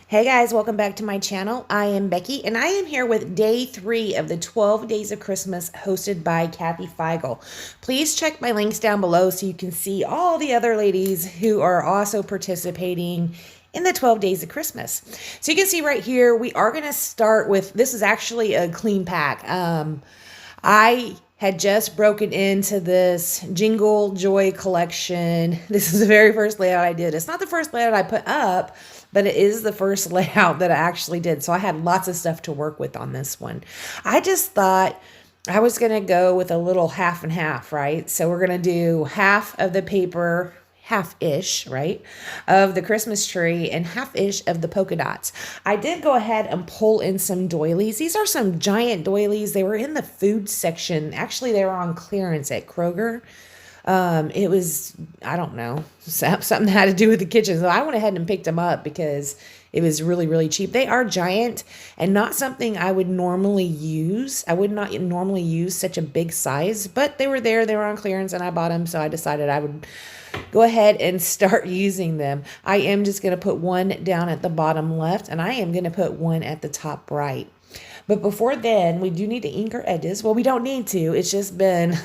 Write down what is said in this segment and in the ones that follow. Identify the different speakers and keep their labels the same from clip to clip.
Speaker 1: Hey guys, welcome back to my channel. I am Becky and I am here with day 3 of the 12 Days of Christmas hosted by Kathy Feigl. Please check my links down below so you can see all the other ladies who are also participating in the 12 Days of Christmas. So you can see right here, we are going to start with, this is actually a clean pack. I had just broken into this Jingle Joy collection. This is the very first layout I did. It's not the first layout I put up, but it is the first layout that I actually did. So I had lots of stuff to work with on this one. I just thought I was going to go with a little half and half, right? So we're going to do half of the paper, half-ish, right, of the Christmas tree and half-ish of the polka dots. I did go ahead and pull in some doilies. These are some giant doilies. They were in the food section. Actually, they were on clearance at Kroger. It was, I don't know, something that had to do with the kitchen. So I went ahead and picked them up because it was really, really cheap. They are giant and not something I would normally use. I would not normally use such a big size, but they were there. They were on clearance and I bought them. So I decided I would go ahead and start using them. I am just going to put one down at the bottom left and I am going to put one at the top right. But before then, we do need to ink our edges. Well, we don't need to. It's just been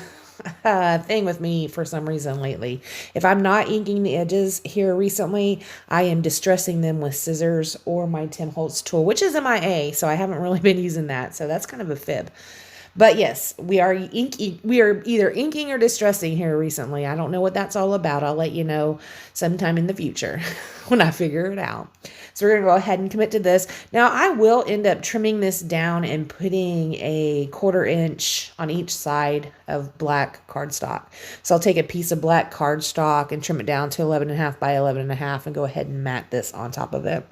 Speaker 1: thing with me for some reason lately. If I'm not inking the edges here recently, I am distressing them with scissors or my Tim Holtz tool, which is MIA, so I haven't really been using that. So that's kind of a fib. But yes, we are either inking or distressing here recently. I don't know what that's all about. I'll let you know sometime in the future when I figure it out. So we're going to go ahead and commit to this. Now I will end up trimming this down and putting a 1/4 inch on each side of black cardstock. So I'll take a piece of black cardstock and trim it down to 11.5 by 11.5 and go ahead and mat this on top of it.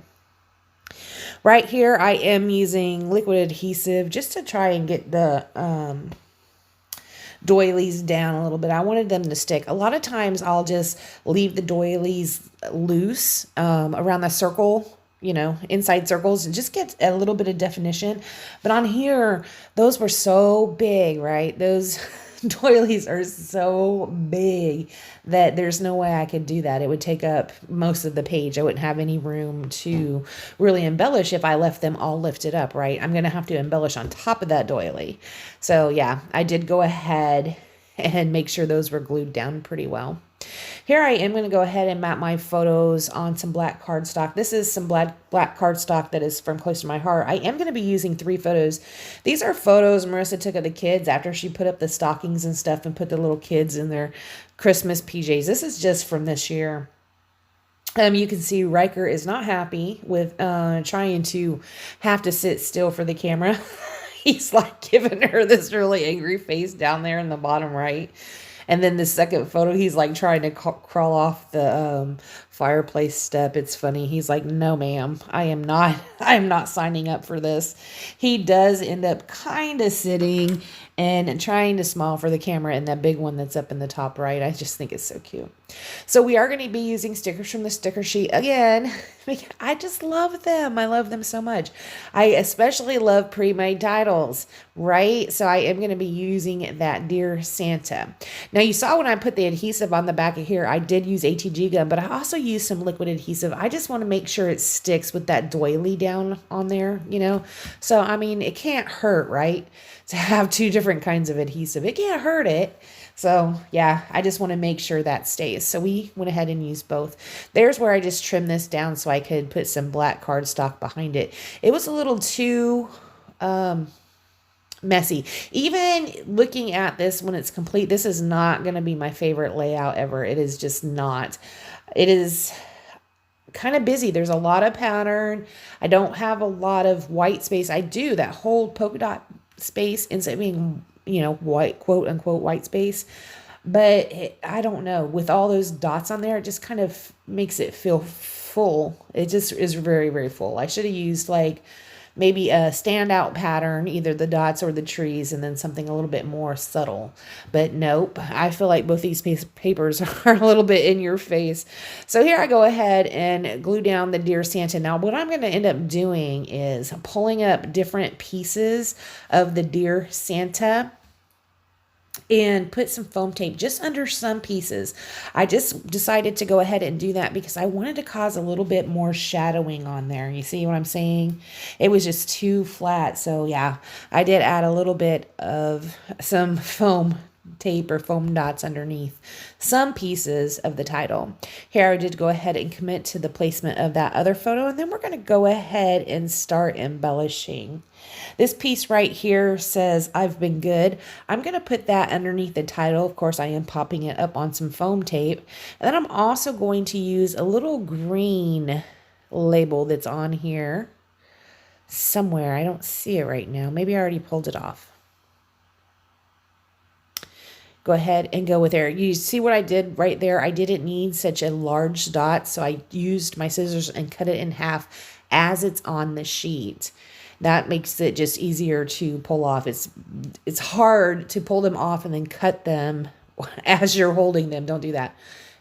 Speaker 1: Right here, I am using liquid adhesive just to try and get the doilies down a little bit. I wanted them to stick. A lot of times I'll just leave the doilies loose around the circle, you know, inside circles and just get a little bit of definition. But on here, those were so big, right? Those doilies are so big that there's no way I could do that. It would take up most of the page. I wouldn't have any room to really embellish if I left them all lifted up, right? I'm going to have to embellish on top of that doily. So yeah, I did go ahead and make sure those were glued down pretty well. Here I am going to go ahead and map my photos on some black cardstock. This is some black cardstock that is from close to my heart. I am going to be using 3 photos. These are photos Marissa took of the kids after she put up the stockings and stuff and put the little kids in their Christmas PJs. This is just from this year. You can see Riker is not happy with trying to have to sit still for the camera. He's like giving her this really angry face down there in the bottom right. And then the second photo, he's like trying to crawl off the fireplace step. It's funny. He's like, no, ma'am, I am not signing up for this. He does end up kind of sitting and trying to smile for the camera and that big one that's up in the top right. I just think it's so cute. So we are going to be using stickers from the sticker sheet again. I just love them. I love them so much. I especially love pre-made titles, right? So I am going to be using that Dear Santa. Now you saw when I put the adhesive on the back of here, I did use ATG gum, but I also used some liquid adhesive. I just want to make sure it sticks with that doily down on there, you know? So, I mean, it can't hurt, right? To have 2 different kinds of adhesive. It can't hurt it. So yeah, I just want to make sure that stays. So we went ahead and used both. There's where I just trimmed this down so I could put some black cardstock behind it. It was a little too messy. Even looking at this when it's complete, this is not going to be my favorite layout ever. It is just not. It is kind of busy. There's a lot of pattern. I don't have a lot of white space. I do. That whole polka dot space ends up being, you know, white, quote unquote, white space. But I don't know. With all those dots on there, it just kind of makes it feel full. It just is very, very full. I should have used like maybe a standout pattern, either the dots or the trees, and then something a little bit more subtle. But nope, I feel like both these papers are a little bit in your face. So here I go ahead and glue down the Dear Santa. Now what I'm going to end up doing is pulling up different pieces of the Dear Santa and put some foam tape just under some pieces. I just decided to go ahead and do that because I wanted to cause a little bit more shadowing on there. You see what I'm saying? It was just too flat. So yeah, I did add a little bit of some foam tape or foam dots underneath some pieces of the title. Here I did go ahead and commit to the placement of that other photo, and then we're going to go ahead and start embellishing. This piece right here says, "I've been good." I'm going to put that underneath the title. Of course, I am popping it up on some foam tape. And then I'm also going to use a little green label that's on here somewhere. I don't see it right now. Maybe I already pulled it off. Go ahead and go with there. You see what I did right there? I didn't need such a large dot, so I used my scissors and cut it in half as it's on the sheet. That makes it just easier to pull off. It's hard to pull them off and then cut them as you're holding them. Don't do that.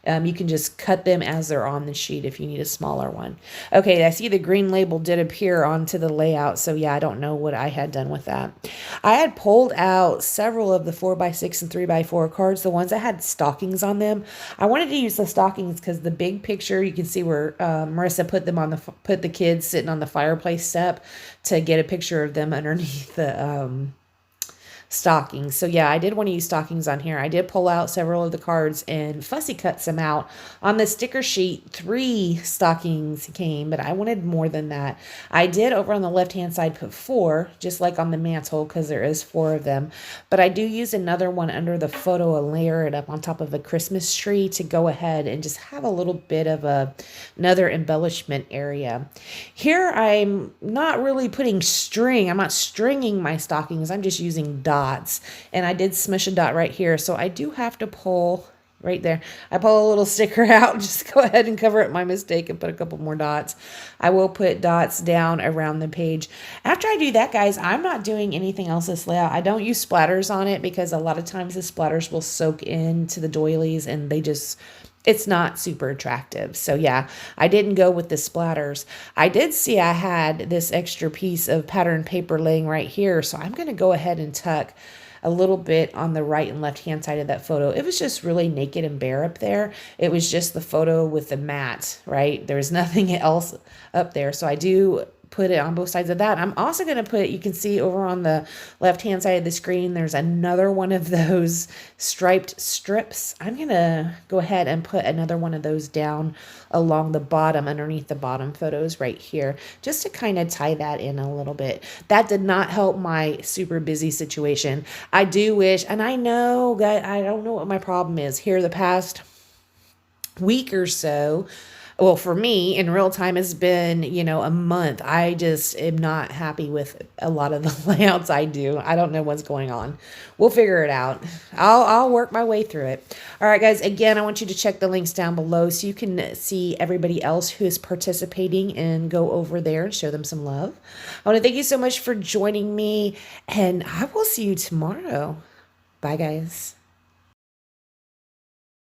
Speaker 1: You can just cut them as they're on the sheet if you need a smaller one. Okay, I see the green label did appear onto the layout, so yeah, I don't know what I had done with that. I had pulled out several of the 4x6 and 3x4 cards, the ones that had stockings on them. I wanted to use the stockings because the big picture, you can see where Marissa put them on put the kids sitting on the fireplace step to get a picture of them underneath the stockings. So yeah, I did want to use stockings on here. I did pull out several of the cards and fussy cut some out. On the sticker sheet, 3 stockings came, but I wanted more than that. I did over on the left hand side put 4, just like on the mantle, because there is 4 of them. But I do use another one under the photo and layer it up on top of a Christmas tree to go ahead and just have a little bit of another embellishment area. Here I'm not really putting string. I'm not stringing my stockings. I'm just using dots. And I did smush a dot right here, so I do have to pull right there. I pull a little sticker out, just go ahead and cover up my mistake and put a couple more dots. I will put dots down around the page. After I do that, guys, I'm not doing anything else this layout. I don't use splatters on it because a lot of times the splatters will soak into the doilies and it's not super attractive. So yeah, I didn't go with the splatters. I did see I had this extra piece of pattern paper laying right here. So I'm going to go ahead and tuck a little bit on the right and left hand side of that photo. It was just really naked and bare up there. It was just the photo with the mat, right? There was nothing else up there. So I do put it on both sides of that. I'm also going to put, you can see over on the left hand side of the screen, there's another one of those striped strips. I'm going to go ahead and put another one of those down along the bottom, underneath the bottom photos right here, just to kind of tie that in a little bit. That did not help my super busy situation. I do wish, and I know, guys, I don't know what my problem is here the past week or so. Well, for me, in real time, it's been, a month. I just am not happy with a lot of the layouts I do. I don't know what's going on. We'll figure it out. I'll work my way through it. All right, guys, again, I want you to check the links down below so you can see everybody else who is participating and go over there and show them some love. I want to thank you so much for joining me, and I will see you tomorrow. Bye, guys.